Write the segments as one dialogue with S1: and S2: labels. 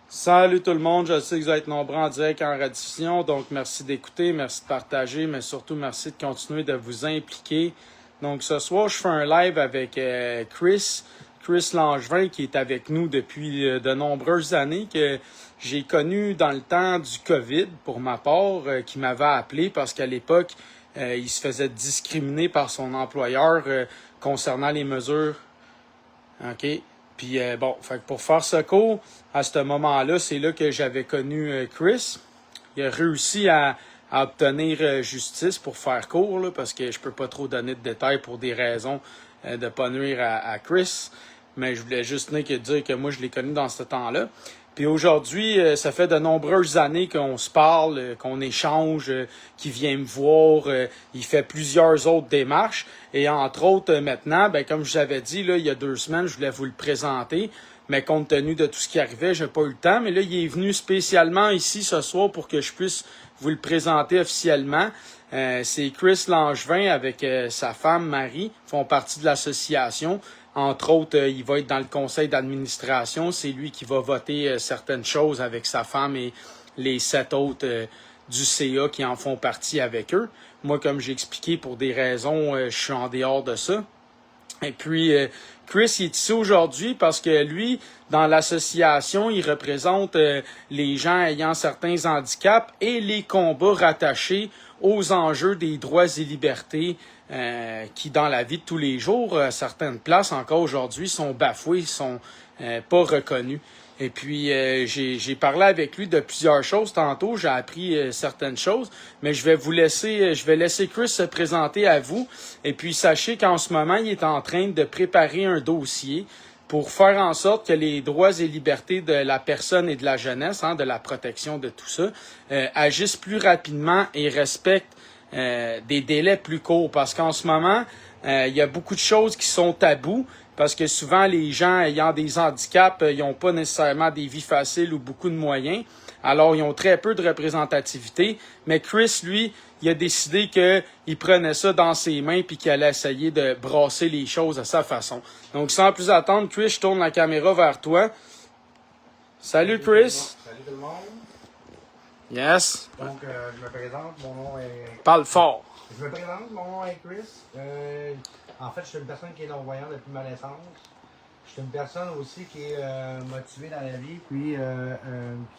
S1: Salut tout le monde, je sais que vous êtes nombreux en direct et en rediffusion, donc merci d'écouter, merci de partager, mais surtout merci de continuer de vous impliquer. Donc ce soir, je fais un live avec Chris Langevin qui est avec nous depuis de nombreuses années, que j'ai connu dans le temps du COVID pour ma part, qui m'avait appelé parce qu'à l'époque, il se faisait discriminer par son employeur concernant les mesures. OK? Puis fait que pour faire ce cours, à ce moment-là, c'est là que j'avais connu Chris. Il a réussi à obtenir justice pour faire court, là, parce que je peux pas trop donner de détails pour des raisons de pas nuire à Chris. Mais je voulais juste dire que moi, je l'ai connu dans ce temps-là. Puis aujourd'hui, ça fait de nombreuses années qu'on se parle, qu'on échange, qu'il vient me voir. Il fait plusieurs autres démarches. Et entre autres, maintenant, comme je vous avais dit, là, il y a 2 semaines, je voulais vous le présenter. Mais compte tenu de tout ce qui arrivait, j'ai pas eu le temps. Mais là, il est venu spécialement ici ce soir pour que je puisse vous le présenter officiellement. C'est Chris Langevin avec sa femme Marie, font partie de l'association. Entre autres, il va être dans le conseil d'administration. C'est lui qui va voter certaines choses avec sa femme et les 7 autres du CA qui en font partie avec eux. Moi, comme j'ai expliqué, pour des raisons, je suis en dehors de ça. Et puis, Chris, il est ici aujourd'hui parce que lui, dans l'association, il représente les gens ayant certains handicaps et les combats rattachés aux enjeux des droits et libertés qui, dans la vie de tous les jours, à certaines places encore aujourd'hui, sont bafoués, sont pas reconnus. Et puis, j'ai parlé avec lui de plusieurs choses tantôt. J'ai appris certaines choses, mais je vais laisser Chris se présenter à vous. Et puis, sachez qu'en ce moment, il est en train de préparer un dossier pour faire en sorte que les droits et libertés de la personne et de la jeunesse, de la protection de tout ça, agissent plus rapidement et respectent des délais plus courts. Parce qu'en ce moment, il y a beaucoup de choses qui sont tabous. Parce que souvent, les gens ayant des handicaps, ils n'ont pas nécessairement des vies faciles ou beaucoup de moyens. Alors, ils ont très peu de représentativité. Mais Chris, lui, il a décidé qu'il prenait ça dans ses mains puis qu'il allait essayer de brasser les choses à sa façon. Donc, sans plus attendre, Chris, je tourne la caméra vers toi. Salut, Chris.
S2: Salut tout le monde.
S1: Yes.
S2: Donc, je me présente, mon nom est...
S1: Parle fort.
S2: Je me présente, mon nom est Chris. En fait, je suis une personne qui est non-voyante depuis ma naissance. Je suis une personne aussi qui est motivée dans la vie, puis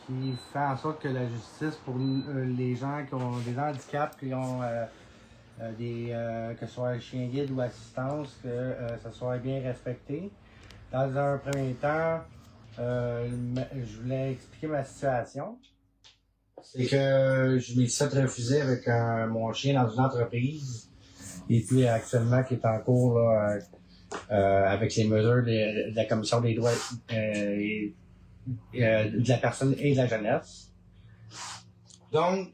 S2: qui fait en sorte que la justice pour les gens qui ont des handicaps, qui ont que ce soit chien guide ou assistance, que ça soit bien respecté. Dans un premier temps, je voulais expliquer ma situation. C'est que je m'ai fait refuser avec mon chien dans une entreprise. Et puis actuellement qui est en cours là, avec les mesures de la Commission des droits de la personne et de la jeunesse. Donc,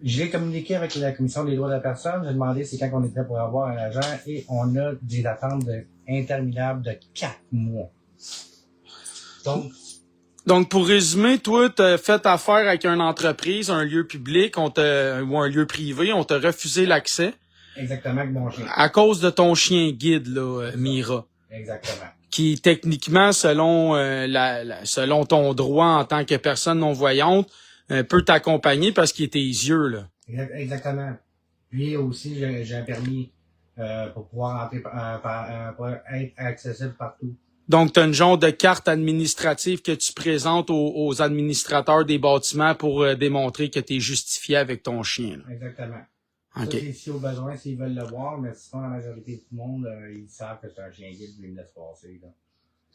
S2: j'ai communiqué avec la Commission des droits de la personne. J'ai demandé c'est quand on était pour avoir un agent et on a des attentes interminables de 4 mois.
S1: Donc, pour résumer, toi, tu as fait affaire avec une entreprise, un lieu public ou un lieu privé, on t'a refusé l'accès.
S2: Exactement, avec mon chien.
S1: À cause de ton chien guide, là, Mira.
S2: Exactement.
S1: Qui, techniquement, selon ton droit en tant que personne non-voyante, peut t'accompagner parce qu'il est tes yeux, là.
S2: Exactement. Puis aussi, j'ai un permis pour pouvoir entrer, pour être accessible partout.
S1: Donc, tu as une genre de carte administrative que tu présentes aux administrateurs des bâtiments pour démontrer que tu es justifié avec ton chien. Là.
S2: Exactement.
S1: Okay.
S2: Ça, c'est si au besoin, s'ils veulent le voir, mais sinon, la majorité du monde, ils savent que c'est un chien guide, ils me laissent passer. Là.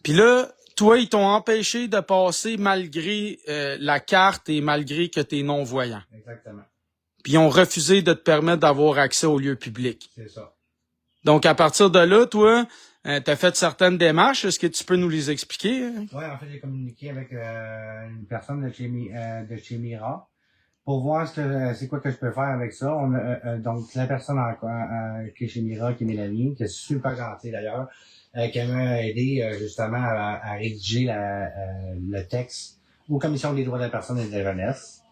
S1: Puis là, toi, ils t'ont empêché de passer malgré la carte et malgré que tu es non-voyant.
S2: Exactement.
S1: Puis ils ont refusé de te permettre d'avoir accès aux lieux publics.
S2: C'est ça.
S1: Donc, à partir de là, toi, tu as fait certaines démarches. Est-ce que tu peux nous les expliquer?
S2: Oui, en fait, j'ai communiqué avec une personne de chez Mira pour voir c'est quoi que je peux faire avec ça. Donc, la personne qui est chez Mira, qui est Mélanie, qui est super gentille d'ailleurs, qui m'a aidé justement à rédiger le texte aux commissions des droits de la personne et de la jeunesse.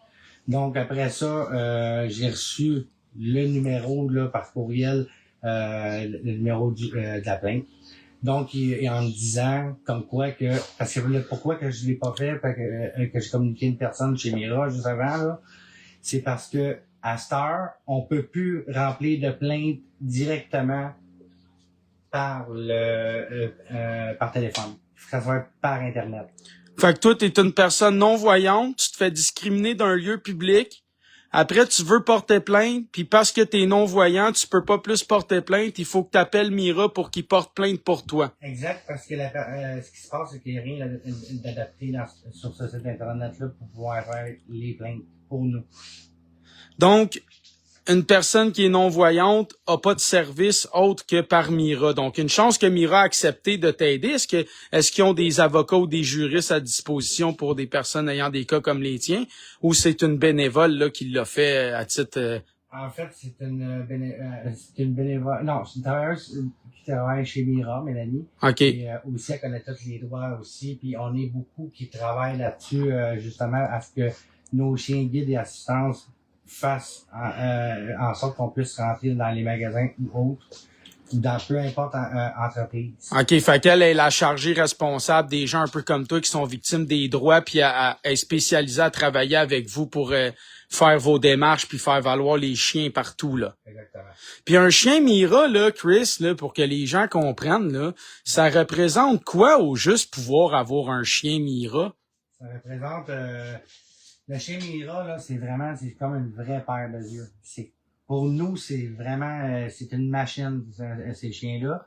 S2: Donc, après ça, j'ai reçu le numéro là, par courriel, le numéro de la plainte. Donc, en me disant, comme quoi que, parce que pourquoi que je l'ai pas fait, que j'ai communiqué une personne chez Mira juste avant, là, c'est parce que, à cette heure, on peut plus remplir de plaintes directement par par téléphone. Il faut que ça soit par Internet.
S1: Fait que toi, t'es une personne non-voyante, tu te fais discriminer d'un lieu public. Après, tu veux porter plainte, puis parce que t'es non-voyant, tu peux pas plus porter plainte, il faut que t'appelles Mira pour qu'il porte plainte pour toi.
S2: Exact, parce que ce qui se passe, c'est qu'il n'y a rien d'adapté sur ce site Internet-là pour pouvoir faire les plaintes pour nous.
S1: Donc, une personne qui est non-voyante a pas de service autre que par Mira. Donc, une chance que Mira a accepté de t'aider. Est-ce qu'ils ont des avocats ou des juristes à disposition pour des personnes ayant des cas comme les tiens? Ou c'est une bénévole là qui l'a fait à titre...
S2: En fait, c'est une bénévole. Non, c'est une travailleuse qui travaille chez Mira, Mélanie.
S1: OK.
S2: Et aussi, elle connaît tous les droits aussi. Puis on est beaucoup qui travaillent là-dessus, justement, à ce que nos chiens guides et assistance fassent en sorte qu'on puisse rentrer dans les magasins ou autres, dans peu importe entreprise.
S1: OK, fait qu'elle est la chargée responsable des gens un peu comme toi qui sont victimes des droits, puis elle est spécialisée à travailler avec vous pour faire vos démarches puis faire valoir les chiens partout, là.
S2: Exactement.
S1: Puis un chien Mira, là, Chris, là, pour que les gens comprennent, là, ça représente quoi au juste pouvoir avoir un chien Mira?
S2: Ça représente... le chien Mira, là, c'est comme une vraie paire de yeux. Pour nous, c'est vraiment, c'est une machine, ces chiens-là.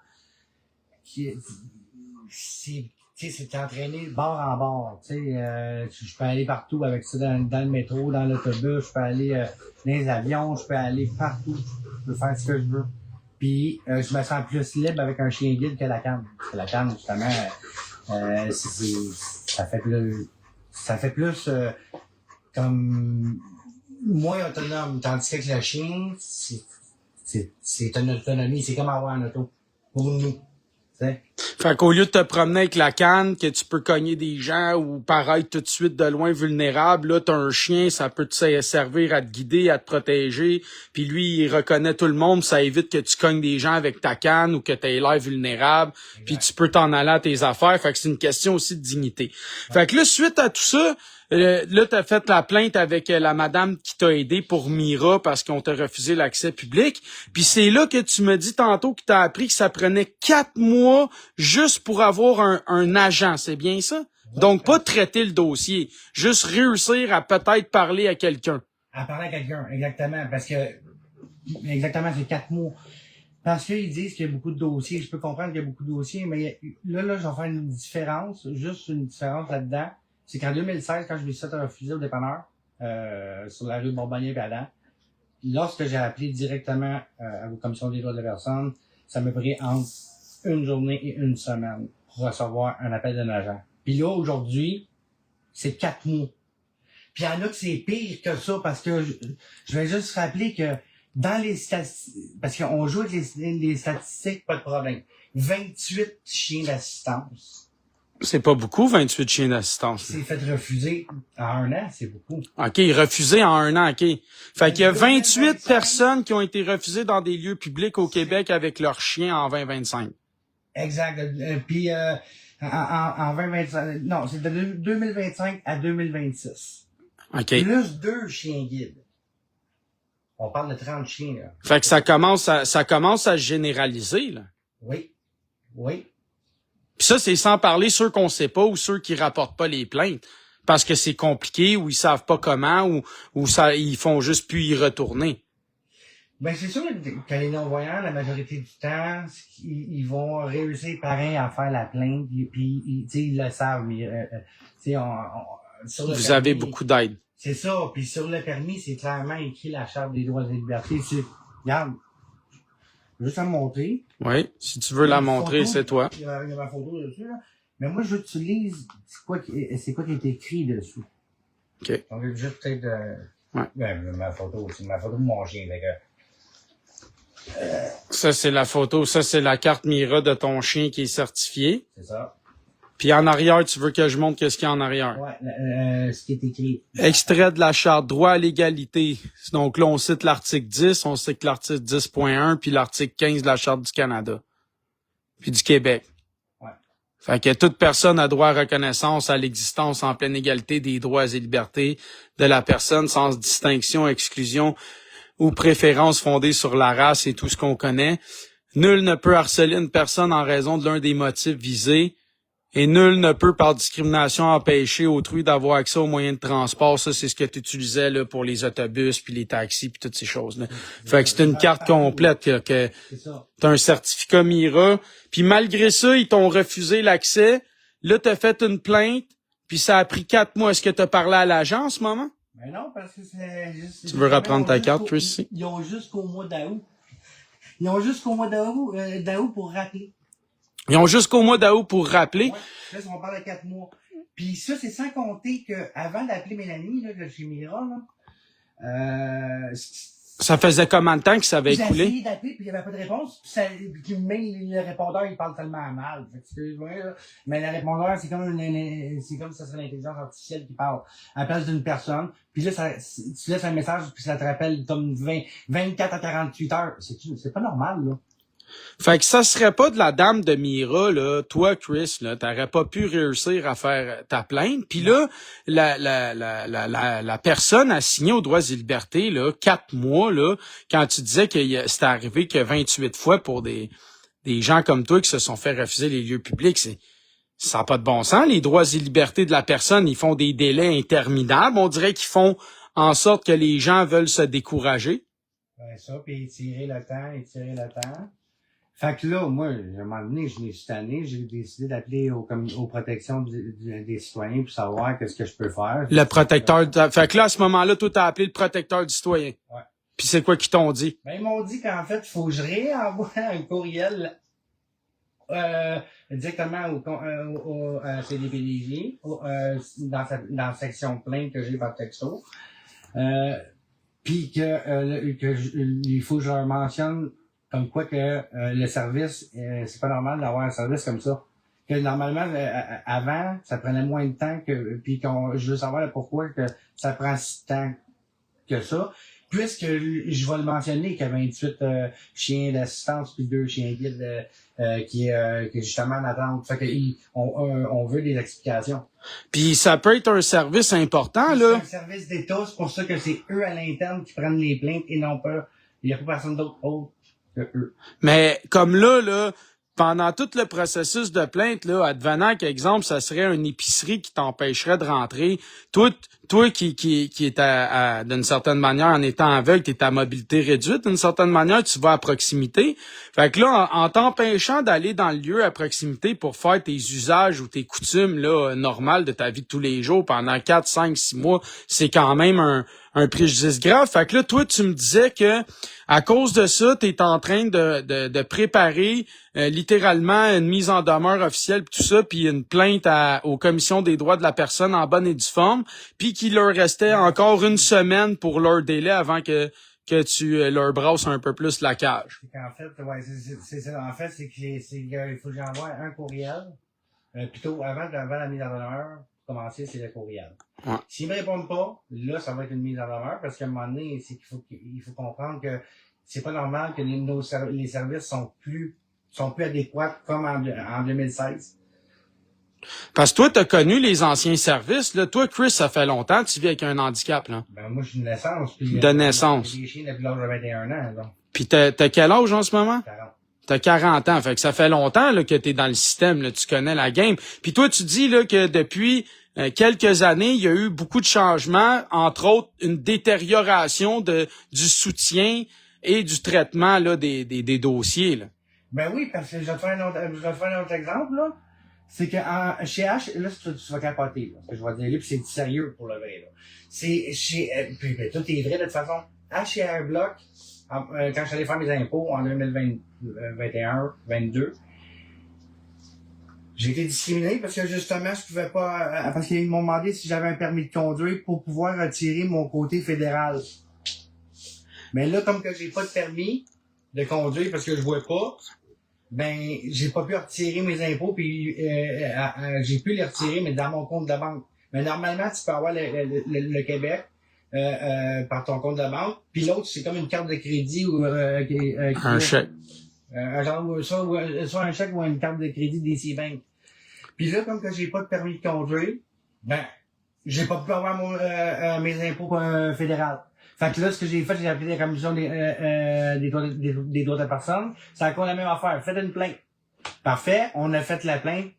S2: C'est entraîné bord en bord. Je peux aller partout avec ça dans le métro, dans l'autobus, je peux aller dans les avions, je peux aller partout. Je peux faire ce que je veux. Puis, je me sens plus libre avec un chien guide que la canne. Parce que la canne, justement, ça fait plus comme moins autonome, tandis que le chien, c'est une autonomie, c'est comme avoir un auto pour nous. T'sais.
S1: Fait qu'au lieu de te promener avec la canne, que tu peux cogner des gens ou paraître tout de suite de loin vulnérable, là, t'as un chien, ça peut te servir à te guider, à te protéger, puis lui, il reconnaît tout le monde, ça évite que tu cognes des gens avec ta canne ou que t'aies l'air vulnérable, puis tu peux t'en aller à tes affaires, fait que c'est une question aussi de dignité. Ouais. Fait que là, suite à tout ça, là, t'as fait la plainte avec la madame qui t'a aidé pour Mira parce qu'on t'a refusé l'accès public. Puis c'est là que tu me dis tantôt que t'as appris que ça prenait 4 mois juste pour avoir un agent, c'est bien ça? Ouais. Donc, pas traiter le dossier, juste réussir à peut-être parler à quelqu'un.
S2: À parler à quelqu'un, exactement, parce que, exactement, c'est 4 mois. Parce qu'ils disent qu'il y a beaucoup de dossiers, je peux comprendre qu'il y a beaucoup de dossiers, mais là, je vais faire une différence, juste une différence là-dedans. C'est qu'en 2016, quand je me suis fait refuser au dépanneur, sur la rue Bourbonnier-Badan, lorsque j'ai appelé directement à la Commission des droits de la personne, ça m'a pris entre une journée et une semaine pour recevoir un appel d'un agent. Puis là, aujourd'hui, c'est 4 mois. Puis il y en a que c'est pire que ça, parce que je vais juste rappeler que dans les statistiques, parce qu'on joue avec les statistiques, pas de problème. 28 chiens d'assistance.
S1: C'est pas beaucoup, 28 chiens d'assistance.
S2: C'est fait refuser en 1 an, c'est beaucoup.
S1: OK, refusé en 1 an, OK. Fait qu'il y a 28 personnes qui ont été refusées dans des lieux publics au Québec avec leurs chiens en 2025.
S2: Exact. Puis en 2025, non, c'est de 2025 à 2026.
S1: OK.
S2: Plus 2 chiens guides. On parle de 30 chiens, là.
S1: Fait que ça commence à se généraliser, là.
S2: Oui. Oui.
S1: Puis ça, c'est sans parler ceux qu'on sait pas ou ceux qui rapportent pas les plaintes. Parce que c'est compliqué ou ils savent pas comment ou ça, ils font juste plus y retourner.
S2: Ben, c'est sûr que les non-voyants, la majorité du temps, ils vont réussir pareil à faire la plainte, puis ils le savent, mais sur le
S1: Vous
S2: permis,
S1: avez beaucoup d'aide.
S2: C'est ça, puis sur le permis, c'est clairement écrit la Charte des droits et libertés. Regarde, juste à me montrer.
S1: Oui, si tu veux la montrer,
S2: photo,
S1: c'est toi.
S2: Il y a ma photo dessus, là. Mais moi, j'utilise c'est quoi qui est écrit dessus.
S1: OK.
S2: Donc, juste peut-être
S1: ouais.
S2: Ma photo, c'est ma photo de mon chien.
S1: Ça, c'est la photo. Ça, c'est la carte Mira de ton chien qui est certifiée.
S2: C'est ça.
S1: Puis en arrière, tu veux que je montre qu'est-ce qu'il y a en arrière?
S2: Ouais, ce qui est écrit.
S1: Extrait de la Charte, droit à l'égalité. Donc là, on cite l'article 10, on cite l'article 10.1, puis l'article 15 de la Charte du Canada. Puis du Québec. Fait que toute personne a droit à reconnaissance à l'existence en pleine égalité des droits et libertés de la personne sans distinction, exclusion ou préférence fondée sur la race et tout ce qu'on connaît. Nul ne peut harceler une personne en raison de l'un des motifs visés et nul ne peut par discrimination empêcher autrui d'avoir accès aux moyens de transport. Ça, c'est ce que tu utilisais là, pour les autobus, puis les taxis, puis toutes ces choses-là. Fait que c'est une carte complète que t'as un certificat Mira. Puis malgré ça, ils t'ont refusé l'accès. Là, t'as fait une plainte, puis ça a pris 4 mois. Est-ce que t'as parlé à l'agent en ce moment?
S2: Mais non, parce que c'est juste...
S1: Tu veux reprendre ta carte, Tracy?
S2: Ils ont jusqu'au mois d'août. Ils ont jusqu'au mois d'août pour rappeler.
S1: Ils ont jusqu'au mois d'août pour rappeler.
S2: Ouais, là, on parle de 4 mois. Puis ça, c'est sans compter que avant d'appeler Mélanie, là, de chez Mira, là,
S1: ça faisait combien de temps que ça avait écoulé?
S2: J'ai essayé d'appeler, puis il n'y avait pas de réponse. Puis même le répondeur, il parle tellement mal. Excuse-moi, là. Mais le répondeur, c'est comme c'est comme si ça serait l'intelligence artificielle qui parle à la place d'une personne. Puis là, tu laisses un message, puis ça te rappelle comme 24 à 48 heures. C'est pas normal, là.
S1: Fait que ça serait pas de la dame de Mira, là, toi, Chris, là, t'aurais pas pu réussir à faire ta plainte. Puis là, la personne a signé aux droits et libertés, là, 4 mois, là, quand tu disais que c'était arrivé que 28 fois pour des gens comme toi qui se sont fait refuser les lieux publics, ça n'a pas de bon sens. Les droits et libertés de la personne, ils font des délais interminables. On dirait qu'ils font en sorte que les gens veulent se décourager.
S2: Ouais, ça, puis étirer le temps. Fait que là, moi, à un moment donné, je l'ai cette année, j'ai décidé d'appeler aux protections des citoyens pour savoir qu'est-ce que je peux faire.
S1: Le protecteur, fait que là, à ce moment-là, toi, t'as appelé le protecteur du citoyen.
S2: Ouais.
S1: Puis c'est quoi qu'ils t'ont dit?
S2: Ben, ils m'ont dit qu'en fait, il faut que je réenvoie un courriel, directement au CDPDJ, dans la section plainte que j'ai par texto. Puis il faut que je leur mentionne comme quoi que le service, c'est pas normal d'avoir un service comme ça. Que normalement, avant, ça prenait moins de temps puis je veux savoir pourquoi que ça prend si de temps que ça. Puisque je vais le mentionner qu'il y a 28 chiens d'assistance puis 2 chiens guides qui est justement en attente. Fait que on veut des explications.
S1: Puis ça peut être un service important, là.
S2: C'est un service d'État, c'est pour ça que c'est eux à l'interne qui prennent les plaintes et non pas. Il n'y a pas personne d'autre que eux.
S1: Mais comme là, pendant tout le processus de plainte, là, advenant qu'exemple, ça serait une épicerie qui t'empêcherait de rentrer. Toi qui est d'une certaine manière, en étant aveugle, t'es à mobilité réduite, d'une certaine manière, tu vas à proximité. Fait que là, en t'empêchant d'aller dans le lieu à proximité pour faire tes usages ou tes coutumes, là, normales de ta vie de tous les jours pendant 4, 5, 6 mois, c'est quand même un préjudice grave. Fait que là, toi, tu me disais que à cause de ça, tu es en train de préparer littéralement une mise en demeure officielle pis tout ça, puis une plainte aux commissions des droits de la personne en bonne et due forme, puis qu'il leur restait encore une semaine pour leur délai avant que tu leur brasses un peu plus la cage.
S2: C'est qu'en fait, ouais, c'est ça. En fait, c'est qu'il faut que j'envoie un courriel, plutôt avant la mise en demeure. Commencer, c'est le courriel.
S1: Ouais.
S2: S'ils me répondent pas, là, ça va être une mise en demeure, parce qu'à un moment donné, il faut comprendre que c'est pas normal que les services sont plus adéquats comme en 2016.
S1: Parce que toi, t'as connu les anciens services, là. Toi, Chris, ça fait longtemps que tu vis avec un handicap, là.
S2: Ben, moi, je suis de naissance. Puis,
S1: de naissance.
S2: J'ai des chiens depuis l'âge de 21 ans, donc.
S1: Puis t'as quel âge en ce moment?
S2: 40.
S1: T'as 40 ans, fait que ça fait longtemps là, que t'es dans le système, là, tu connais la game. Puis toi, tu dis là que depuis quelques années, il y a eu beaucoup de changements, entre autres une détérioration du soutien et du traitement là, des dossiers. Là.
S2: Ben oui, parce que je vais te faire un autre exemple, là. C'est que chez H, là, tu vas capoter, là, ce que je vais dire là, puis c'est sérieux pour le vrai, là. C'est chez, puis tout est vrai de toute façon. H et Airblock, quand je suis allé faire mes impôts en 2021-22, j'ai été discriminé parce que justement, je pouvais pas, parce qu'ils m'ont demandé si j'avais un permis de conduire pour pouvoir retirer mon côté fédéral. Mais là, comme que j'ai pas de permis de conduire parce que je vois pas, ben, j'ai pas pu retirer mes impôts, puis j'ai pu les retirer, mais dans mon compte de banque. Mais normalement, tu peux avoir le Québec par ton compte de banque, puis l'autre, c'est comme une carte de crédit ou
S1: un chèque.
S2: soit un chèque ou une carte de crédit d'IC Bank. Puis là, comme que j'ai pas de permis de conduire, ben, j'ai pas pu avoir mes impôts fédéraux. Fait que là, ce que j'ai fait, j'ai appelé la commission des droits de personnes. C'est encore la même affaire. Faites une plainte. Parfait. On a fait la plainte.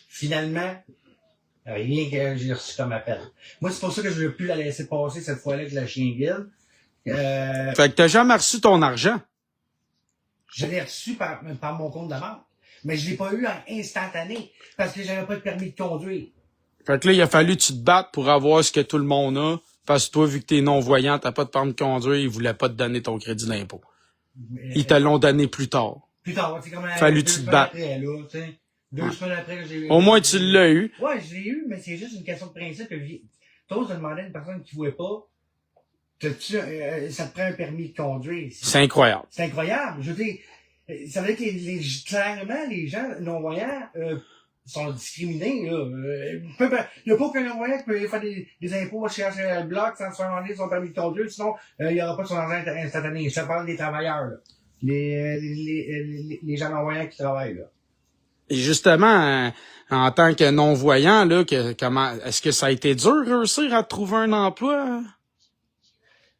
S2: Finalement, rien que j'ai reçu comme appel. Moi, c'est pour ça que je ne veux plus la laisser passer cette fois-là que la chien guide.
S1: Fait que t'as jamais reçu ton argent.
S2: Je l'ai reçu par mon compte de banque. Mais je l'ai pas eu en instantané. Parce que j'avais pas de permis de conduire.
S1: Fait que là, il a fallu que tu te battes pour avoir ce que tout le monde a. Parce que toi, vu que t'es non-voyant, t'as pas de permis de conduire, ils voulaient pas te donner ton crédit d'impôt. Ils te l'ont donné plus tard.
S2: Plus tard, c'est comme
S1: Fallu que tu te battes.
S2: après, là, tu sais. 2 semaines après, j'ai
S1: Au moins, tu l'as eu.
S2: Ouais, je l'ai eu, mais c'est juste une question de principe. T'oses demander à une personne qui voulait pas, ça te prend un permis de conduire.
S1: C'est incroyable.
S2: C'est incroyable. Je veux dire, ça veut dire que clairement, les gens non-voyants sont discriminés. Là. Il n'y a pas aucun non-voyant qui peut faire des impôts chez HL Bloc sans se faire demander son permis de conduire, sinon il n'y aura pas de son argent instantané. Je te parle des travailleurs, là. Les gens non-voyants qui travaillent. Là.
S1: Et justement, en tant que non-voyant, là, est-ce que ça a été dur de réussir à trouver un emploi?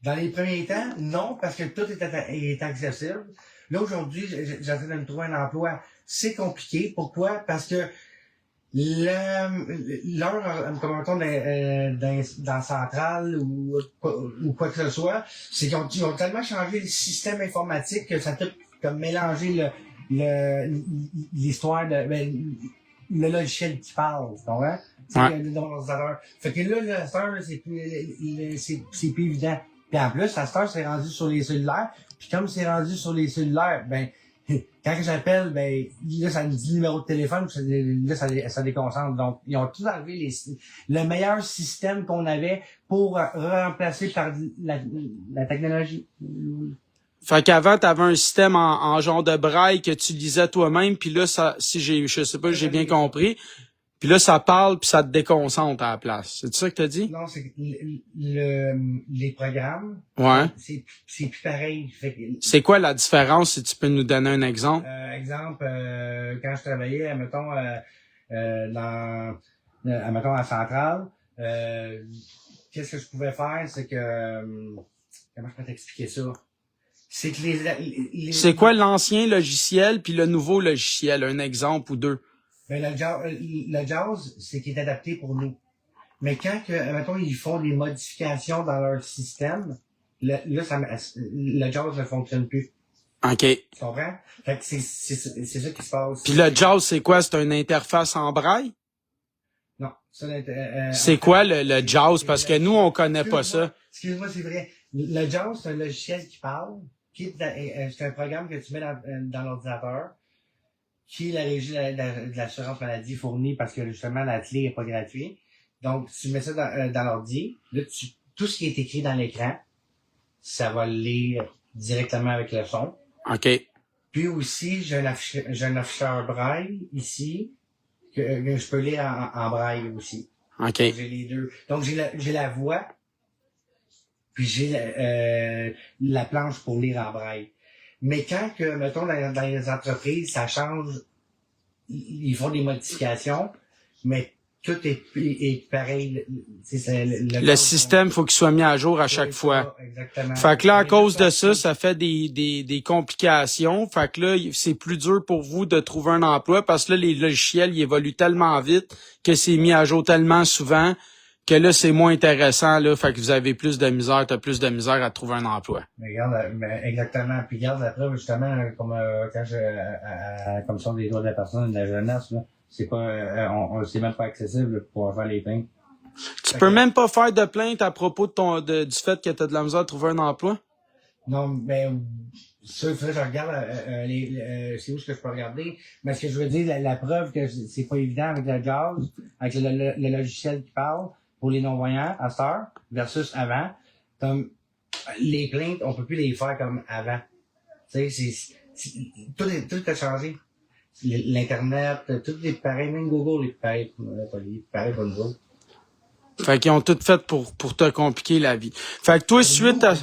S2: Dans les premiers temps, non, parce que tout est accessible. Là, aujourd'hui, j'essaie de me trouver un emploi. C'est compliqué. Pourquoi? Parce que comme on tombe dans Centrale ou quoi que ce soit, c'est qu'ils ont tellement changé le système informatique que ça a tout comme mélangé l'histoire le logiciel qui parle, tu comprends?
S1: Ouais.
S2: Dans l'ordinateur. Fait que là, le star, c'est plus évident. Puis en plus, la star, c'est rendu sur les cellulaires. Puis comme c'est rendu sur les cellulaires, ben, quand j'appelle, ben, là, ça me dit le numéro de téléphone, puis là, ça déconcentre. Donc, ils ont tout enlevé le meilleur système qu'on avait pour remplacer par la technologie.
S1: Fait qu'avant, t'avais un système en genre de braille que tu lisais toi-même, puis là, je sais pas, j'ai bien compris. Puis là, ça parle, puis ça te déconcentre à la place. C'est ça que t'as dit?
S2: Non, c'est les programmes.
S1: Ouais.
S2: C'est plus pareil.
S1: C'est quoi la différence, si tu peux nous donner un exemple?
S2: Exemple, quand je travaillais, admettons, admettons, à Centrale, qu'est-ce que je pouvais faire, c'est que, comment je peux t'expliquer ça? C'est que
S1: C'est quoi l'ancien logiciel puis le nouveau logiciel? Un exemple ou deux?
S2: Ben, le jazz, c'est qu'il est adapté pour nous. Mais quand mettons, ils font des modifications dans leur système, là, le jazz ne fonctionne plus.
S1: OK.
S2: Tu comprends? Fait que c'est ça qui se passe.
S1: Puis le jazz, c'est quoi? C'est une interface en braille?
S2: Non.
S1: C'est quoi le jazz? Parce que nous, on connaît pas ça.
S2: Excuse-moi, c'est vrai. Le jazz, c'est un logiciel qui parle, c'est un programme que tu mets dans l'ordinateur, qui la régie de l'assurance maladie fournit parce que justement la clé est pas gratuite. Donc, tu mets ça dans l'ordi. Là, tout ce qui est écrit dans l'écran, ça va le lire directement avec le son.
S1: OK.
S2: Puis aussi, j'ai un afficheur braille ici, que je peux lire en braille aussi.
S1: OK.
S2: Donc, j'ai les deux. Donc, j'ai la voix, puis j'ai la planche pour lire en braille. Mais quand que, mettons, dans les entreprises, ça change, ils font des modifications, mais tout est pareil.
S1: Le système, faut qu'il soit mis à jour à chaque fois.
S2: Exactement.
S1: Fait que là, à cause de ça, ça fait des complications. Fait que là, c'est plus dur pour vous de trouver un emploi parce que là, les logiciels, ils évoluent tellement vite que c'est mis à jour tellement souvent que là, c'est moins intéressant, là. Fait que vous avez plus de misère, t'as plus de misère à trouver un emploi.
S2: Mais regarde, exactement. Puis regarde, la preuve, justement, comme quand à la Commission des droits de la personne et de la jeunesse, là, c'est pas, c'est même pas accessible pour pouvoir faire les plaintes.
S1: Tu peux même pas faire de plainte à propos du fait que t'as de la misère à trouver un emploi?
S2: Non, mais ça, je regarde c'est où ce que je peux regarder. Mais ce que je veux dire, la preuve que c'est pas évident avec le jazz, avec le logiciel qui parle pour les non-voyants à cette heure versus avant. Comme les plaintes, on peut plus les faire comme avant. Tu sais, tout a changé. L'Internet, tout est pareil, même Google est pareil, pareil pour nous autres.
S1: Fait qu'ils ont tout fait pour te compliquer la vie. Fait que toi, suite à...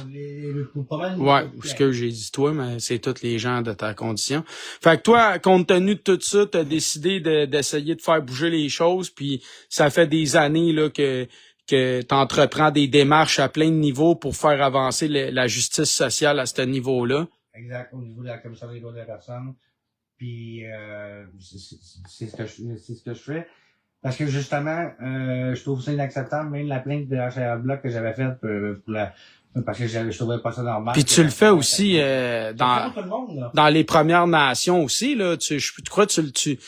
S1: Ouais, ce que j'ai dit toi, mais c'est tous les gens de ta condition. Fait que toi, compte tenu de tout ça, t'as décidé d'essayer de faire bouger les choses, puis ça fait des années là que t'entreprends des démarches à plein de niveaux pour faire avancer la justice sociale à ce niveau-là.
S2: Exact, au niveau de la commission des droits de la personne. Puis c'est ce que je fais. Parce que justement, je trouve ça inacceptable, même la plainte de HR Block que j'avais faite parce que je trouvais pas ça normal.
S1: Puis tu le fais aussi dans les Premières Nations aussi, là. Je crois que tu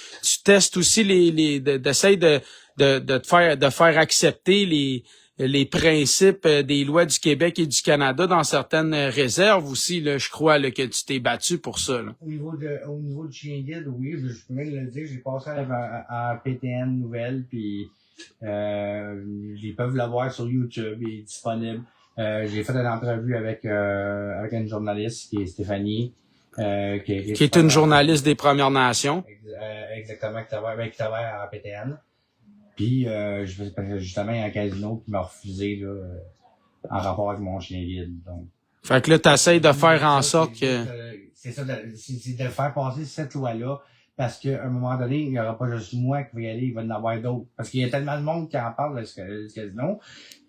S1: testes aussi d'essayer de te faire accepter les principes des lois du Québec et du Canada dans certaines réserves aussi, là, je crois là, que tu t'es battu pour ça. Là.
S2: Au niveau du chien guide, oui, je peux même le dire, j'ai passé à PTN Nouvelles, puis ils peuvent le voir sur YouTube, il est disponible. J'ai fait une entrevue avec une journaliste qui est Stéphanie. Qui
S1: est une journaliste des Premières Nations.
S2: Exactement, qui travaille à PTN. Puis justement, il y a un casino qui m'a refusé là, en rapport avec mon chien guide. Donc.
S1: Fait que là, t'essayes de faire en sorte que...
S2: C'est ça, c'est de faire passer cette loi-là, parce qu'à un moment donné, il n'y aura pas juste moi qui va y aller, il va y en avoir d'autres. Parce qu'il y a tellement de monde qui en parle de ce casino,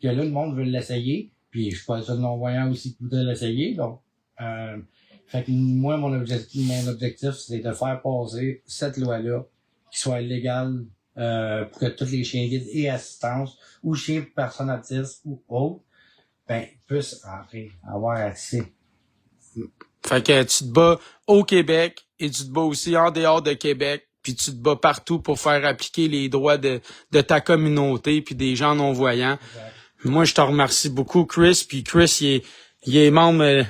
S2: que là, le monde veut l'essayer, puis je suis pas le seul non-voyant aussi qui voudrait l'essayer. Donc, fait que moi, mon objectif, c'est de faire passer cette loi-là, qui soit légale, pour que tous les chiens guides et assistance, ou chiens pour personnes autistes ou autres, ben, puissent rentrer, avoir accès.
S1: Fait que tu te bats au Québec et tu te bats aussi en dehors de Québec, puis tu te bats partout pour faire appliquer les droits de ta communauté puis des gens non-voyants.
S2: Exact.
S1: Moi, je te remercie beaucoup, Chris. Puis Chris, il est membre,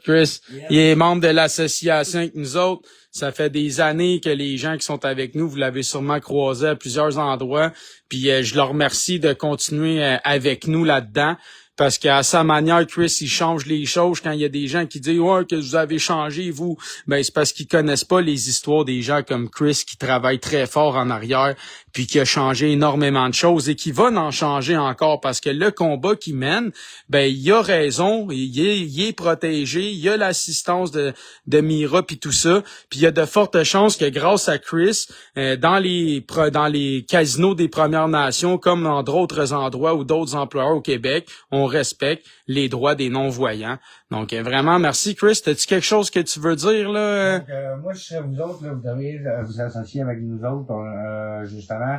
S1: Chris, il est membre de l'association avec nous autres. Ça fait des années que les gens qui sont avec nous, vous l'avez sûrement croisé à plusieurs endroits. Puis je leur remercie de continuer avec nous là-dedans. Parce qu'à sa manière, Chris, il change les choses quand il y a des gens qui disent « Ouais, que vous avez changé, vous. » Ben, c'est parce qu'ils connaissent pas les histoires des gens comme Chris qui travaillent très fort en arrière puis qui a changé énormément de choses et qui va en changer encore parce que le combat qu'il mène, ben, il a raison, il est protégé, il y a l'assistance de Mira puis tout ça. Puis il y a de fortes chances que grâce à Chris, dans les casinos des Premières Nations, comme dans d'autres endroits ou d'autres employeurs au Québec, on respecte les droits des non-voyants. Donc, vraiment, merci, Chris. T'as-tu quelque chose que tu veux dire, là?
S2: Donc, moi, je serais vous autres, là, vous devriez vous associer avec nous autres, justement,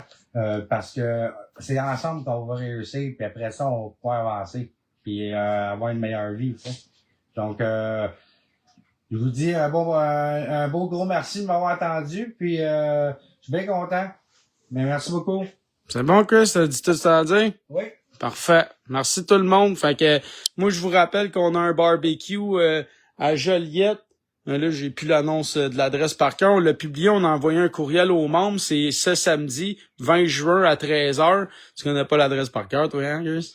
S2: parce que c'est ensemble qu'on va réussir, puis après ça, on va pouvoir avancer, puis avoir une meilleure vie, tu sais. Donc, je vous dis un beau gros merci de m'avoir attendu, puis je suis bien content. Mais merci beaucoup.
S1: C'est bon, Chris? T'as dit tout ça à dire?
S2: Oui.
S1: Parfait. Merci tout le monde. Fait que moi, je vous rappelle qu'on a un barbecue à Joliette. Là, j'ai plus l'annonce de l'adresse par cœur. On l'a publié, on a envoyé un courriel aux membres. C'est ce samedi, 20 juin à 13h. Tu connais pas l'adresse par cœur, toi, hein, Chris?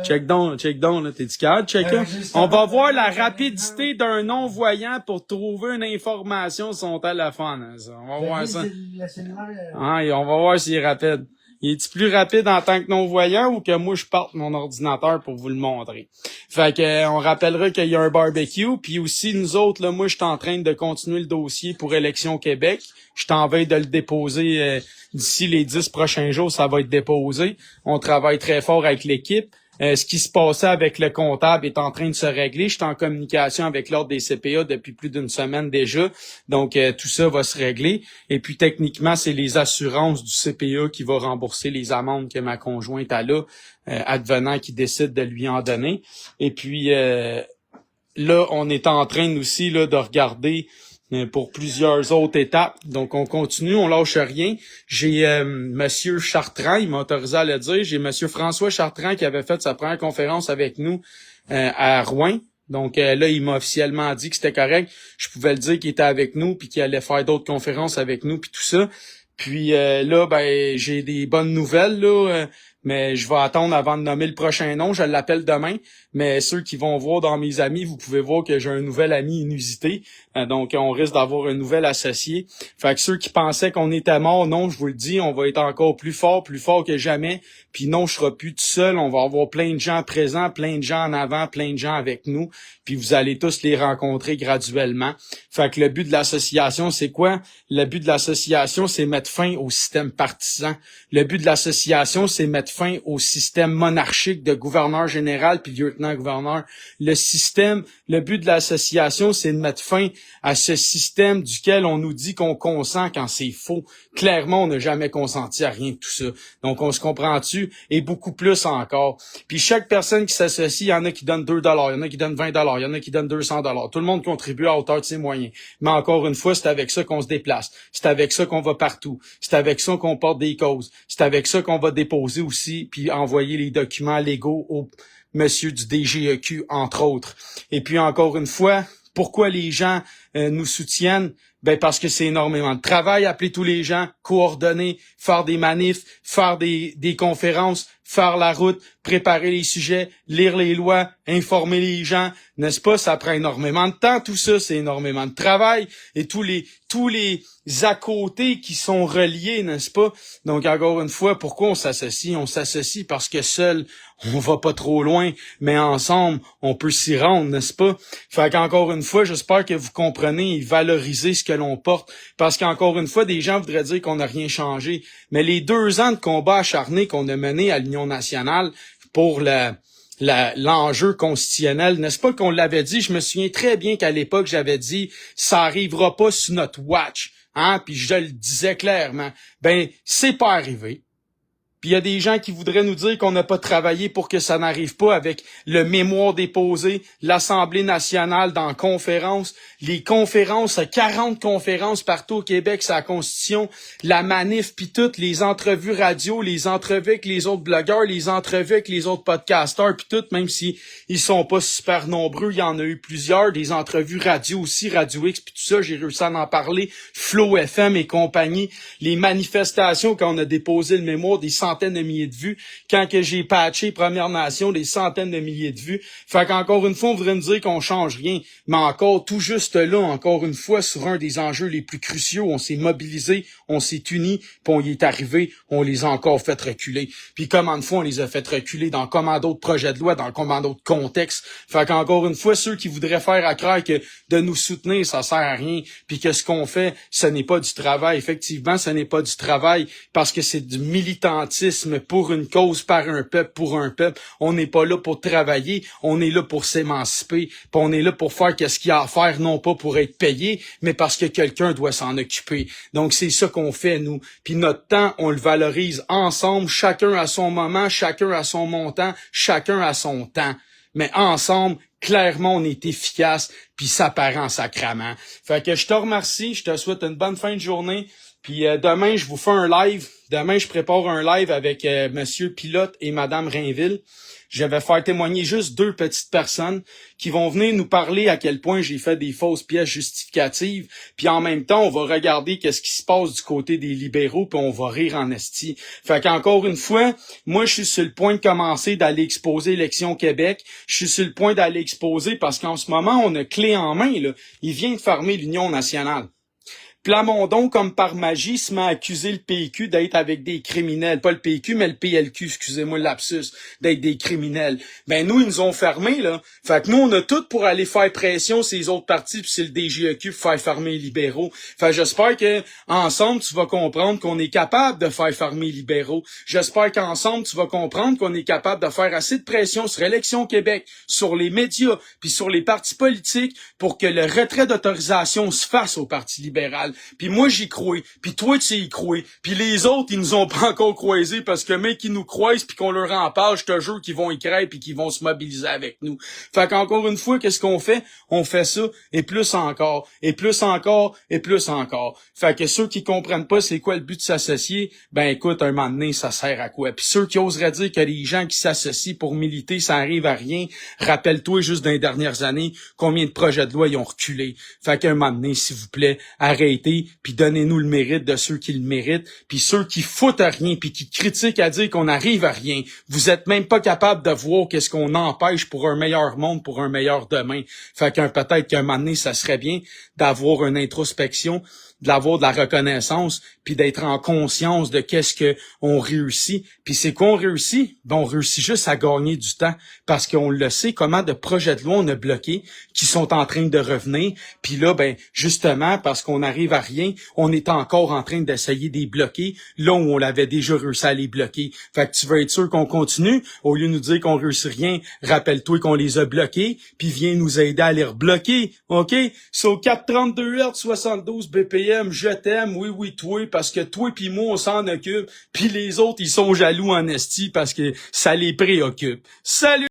S1: Check donc, là. T'es-tu capable? Check là. On va voir la rapidité d'un non-voyant pour trouver une information sur son téléphone. Hein, ça. On va voir ça. Ah, et on va voir s'il est rapide. Il est plus rapide en tant que non-voyant ou que moi je parte mon ordinateur pour vous le montrer? Fait que on rappellera qu'il y a un barbecue, puis aussi nous autres, là, moi je suis en train de continuer le dossier pour Élection Québec. Je suis en veille de le déposer d'ici les 10 prochains jours, ça va être déposé. On travaille très fort avec l'équipe. Ce qui se passait avec le comptable est en train de se régler. Je suis en communication avec l'Ordre des CPA depuis plus d'une semaine déjà. Donc, tout ça va se régler. Et puis, techniquement, c'est les assurances du CPA qui va rembourser les amendes que ma conjointe a là, advenant qui décide de lui en donner. Et puis, là, on est en train aussi là, de regarder pour plusieurs autres étapes. Donc, on continue, on lâche rien. J'ai Monsieur Chartrand, il m'a autorisé à le dire. J'ai Monsieur François Chartrand qui avait fait sa première conférence avec nous à Rouen. Donc, là, il m'a officiellement dit que c'était correct. Je pouvais le dire qu'il était avec nous puis qu'il allait faire d'autres conférences avec nous puis tout ça. Puis là, ben j'ai des bonnes nouvelles. Là. mais je vais attendre avant de nommer le prochain nom. Je l'appelle demain, mais ceux qui vont voir dans mes amis, vous pouvez voir que j'ai un nouvel ami inusité. Donc, on risque d'avoir un nouvel associé. Fait que ceux qui pensaient qu'on était mort, non, je vous le dis, on va être encore plus fort que jamais. Puis non, je serai plus tout seul. On va avoir plein de gens présents, plein de gens en avant, plein de gens avec nous. Puis vous allez tous les rencontrer graduellement. Fait que le but de l'association, c'est quoi? Le but de l'association, c'est mettre fin au système partisan. Le but de l'association, c'est mettre fin au système monarchique de gouverneur général puis lieutenant-gouverneur. Le but de l'association, c'est de mettre fin à ce système duquel on nous dit qu'on consent quand c'est faux. Clairement, on n'a jamais consenti à rien de tout ça. Donc, on se comprend-tu? Et beaucoup plus encore. Puis chaque personne qui s'associe, il y en a qui donnent $2, il y en a qui donnent $20, il y en a qui donnent $200. Tout le monde contribue à hauteur de ses moyens. Mais encore une fois, c'est avec ça qu'on se déplace. C'est avec ça qu'on va partout. C'est avec ça qu'on porte des causes. C'est avec ça qu'on va déposer aussi, puis envoyer les documents légaux au monsieur du DGEQ, entre autres. Et puis encore une fois, pourquoi les gens nous soutiennent? Ben parce que c'est énormément de travail, appeler tous les gens, coordonner, faire des manifs, faire des conférences, faire la route, préparer les sujets, lire les lois, informer les gens, n'est-ce pas? Ça prend énormément de temps, tout ça, c'est énormément de travail et tous les à côté qui sont reliés, n'est-ce pas? Donc encore une fois, pourquoi on s'associe? On s'associe parce que seul, on va pas trop loin, mais ensemble, on peut s'y rendre, n'est-ce pas? Fait qu'encore une fois, j'espère que vous comprenez et valorisez ce que l'on porte, parce qu'encore une fois, des gens voudraient dire qu'on n'a rien changé, mais les 2 ans de combat acharné qu'on a mené à l'Union nationale pour l'enjeu constitutionnel, n'est-ce pas qu'on l'avait dit? Je me souviens très bien qu'à l'époque, j'avais dit, ça arrivera pas sur notre watch, hein? Puis je le disais clairement. Ben, c'est pas arrivé. Puis il y a des gens qui voudraient nous dire qu'on n'a pas travaillé pour que ça n'arrive pas avec le mémoire déposé, l'Assemblée nationale dans conférences, les conférences, 40 conférences partout au Québec sur la Constitution, la manif, puis toutes les entrevues radio, les entrevues avec les autres blogueurs, les entrevues avec les autres podcasteurs, puis toutes, même si ils sont pas super nombreux, il y en a eu plusieurs, des entrevues radio aussi, Radio X, puis tout ça, j'ai réussi à en parler, Flow FM et compagnie, les manifestations quand on a déposé le mémoire, des centaines de milliers de vues. Quand que j'ai patché Première Nation, des centaines de milliers de vues. Fait qu'encore une fois, on voudrait nous dire qu'on change rien. Mais encore, tout juste là, encore une fois, sur un des enjeux les plus cruciaux, on s'est mobilisé, on s'est unis, puis on y est arrivé, on les a encore fait reculer. Puis comment de fois on les a fait reculer dans comment d'autres projets de loi, dans comment d'autres contextes. Fait qu'encore une fois, ceux qui voudraient faire à croire que de nous soutenir, ça sert à rien, puis que ce qu'on fait, ce n'est pas du travail. Effectivement, ce n'est pas du travail, parce que c'est du militantisme pour une cause, par un peuple, pour un peuple. On n'est pas là pour travailler, on est là pour s'émanciper, puis on est là pour faire ce qu'il y a à faire, non pas pour être payé, mais parce que quelqu'un doit s'en occuper. Donc c'est ça qu'on fait, nous. Puis notre temps, on le valorise ensemble, chacun à son moment, chacun à son montant, chacun à son temps. Mais ensemble, clairement, on est efficace, puis ça paraît en sacrament. Fait que je te remercie, je te souhaite une bonne fin de journée. Puis demain, je vous fais un live. Demain, je prépare un live avec Monsieur Pilote et Madame Rainville. Je vais faire témoigner juste 2 petites personnes qui vont venir nous parler à quel point j'ai fait des fausses pièces justificatives. Puis en même temps, on va regarder qu'est-ce qui se passe du côté des libéraux, puis on va rire en esti. Fait qu'encore une fois, moi, je suis sur le point de commencer d'aller exposer Élection Québec. Je suis sur le point d'aller exposer parce qu'en ce moment, on a clé en main, là. Il vient de fermer l'Union nationale. Plamondon, comme par magie, se met à accuser le PQ d'être avec des criminels. Pas le PQ, mais le PLQ, excusez-moi le lapsus, d'être des criminels. Ben nous, ils nous ont fermés, là. Fait que nous, on a tout pour aller faire pression sur les autres partis, puis c'est le DGEQ pour faire fermer les libéraux. Fait que j'espère que ensemble, tu vas comprendre qu'on est capable de faire fermer les libéraux. J'espère qu'ensemble, tu vas comprendre qu'on est capable de faire assez de pression sur Élection Québec, sur les médias, puis sur les partis politiques, pour que le retrait d'autorisation se fasse au Parti libéral. Puis moi, j'y crois. Puis toi, tu y crois. Puis les autres, ils nous ont pas encore croisés parce que mec, qui nous croisent puis qu'on leur en parle, je te jure qu'ils vont y croire puis qu'ils vont se mobiliser avec nous. Fait qu'encore une fois, qu'est-ce qu'on fait? On fait ça et plus encore, et plus encore, et plus encore. Fait que ceux qui comprennent pas c'est quoi le but de s'associer, ben écoute, un moment donné, ça sert à quoi? Puis ceux qui oseraient dire que les gens qui s'associent pour militer, ça arrive à rien, rappelle-toi juste dans les dernières années combien de projets de loi ils ont reculé. Fait qu'un moment donné, s'il vous plaît, arrêtez arrêtez, puis donnez-nous le mérite de ceux qui le méritent, puis ceux qui foutent à rien, puis qui critiquent à dire qu'on arrive à rien. Vous êtes même pas capable de voir qu'est-ce qu'on empêche pour un meilleur monde, pour un meilleur demain. Fait qu'un peut-être qu'un moment donné, ça serait bien d'avoir une introspection, d'avoir de la reconnaissance, puis d'être en conscience de qu'est-ce que on réussit. Puis c'est qu'on réussit? Ben, on réussit juste à gagner du temps, parce qu'on le sait comment de projets de loi on a bloqué, qui sont en train de revenir. Puis là, ben justement, parce qu'on n'arrive à rien, on est encore en train d'essayer de les bloquer, là où on l'avait déjà réussi à les bloquer. Fait que tu veux être sûr qu'on continue, au lieu de nous dire qu'on réussit rien, rappelle-toi qu'on les a bloqués, puis viens nous aider à les rebloquer, OK? So 432 Hz, 72 BPM, je t'aime, oui, toi, parce que toi pis moi, on s'en occupe, puis les autres, ils sont jaloux en esti parce que ça les préoccupe. Salut!